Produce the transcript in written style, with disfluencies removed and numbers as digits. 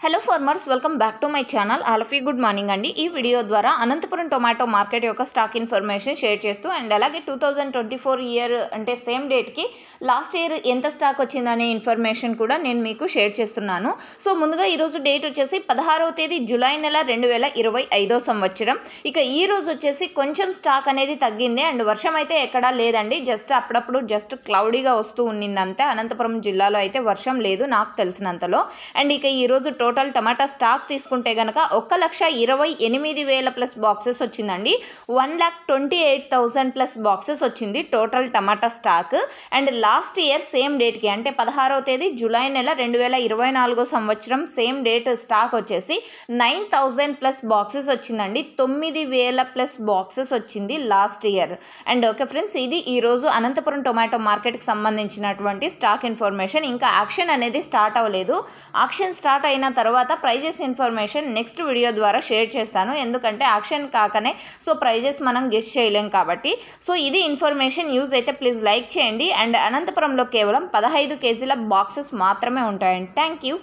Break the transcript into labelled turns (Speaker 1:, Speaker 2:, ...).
Speaker 1: Hello farmers, welcome back to my channel. All of you good morning అండి. ఈ video ద్వారా Anantapuram tomato market యొక్క stock information share చేస్తూ and అలాగే 2024 year అంటే సేమ్ డేట్కి లాస్ట్ ఇయర్ ఎంత స్టాక్ వచ్చిందనే ఇన్ఫర్మేషన్ కూడా నేను మీకు షేర్ చేస్తున్నాను. సో ముందుగా ఈరోజు డేట్ వచ్చేసి 16వ తేదీ జూలై నెల 2025 సంవత్సరం. ఇక ఈ రోజు వచ్చేసి కొంచెం స్టాక్ అనేది తగ్గింది అండ్ వర్షం అయితే ఎక్కడా లేదండి. జస్ట్ అప్పుడప్పుడు క్లౌడీగా వస్తూ ఉన్నింది అంతే. అనంతపురం జిల్లాలో అయితే వర్షం లేదు నాకు తెలిసినంతలో. అండ్ ఇక ఈరోజు టోటల్ టమాటా స్టాక్ తీసుకుంటే కనుక 1,28,000 ప్లస్ బాక్సెస్ వచ్చిందండి. 1,28,000 ప్లస్ బాక్సెస్ వచ్చింది total tomato stock. And last year same డేట్కి అంటే 16వ తేదీ జూలై నెల 2024 సంవత్సరం సేమ్ డేట్ స్టాక్ వచ్చేసి 9,000 ప్లస్ బాక్సెస్ వచ్చిందండి. 9,000 ప్లస్ బాక్సెస్ వచ్చింది last year. And okay friends, ఇది ఈరోజు అనంతపురం టొమాటో మార్కెట్కి సంబంధించినటువంటి స్టాక్ ఇన్ఫర్మేషన్. ఇంకా యాక్షన్ అనేది స్టార్ట్ అవ్వలేదు. యాక్షన్ స్టార్ట్ అయిన తర్వాత ప్రైజెస్ ఇన్ఫర్మేషన్ నెక్స్ట్ వీడియో ద్వారా షేర్ చేస్తాను. ఎందుకంటే యాక్షన్ కాకనే సో ప్రైజెస్ మనం గెస్ చేయలేం కాబట్టి. సో ఇది ఇన్ఫర్మేషన్ యూజ్ అయితే ప్లీజ్ లైక్ చేయండి. అండ్ అనంతపురంలో కేవలం 15 కేజీల బాక్సెస్ మాత్రమే ఉంటాయండి. Thank you.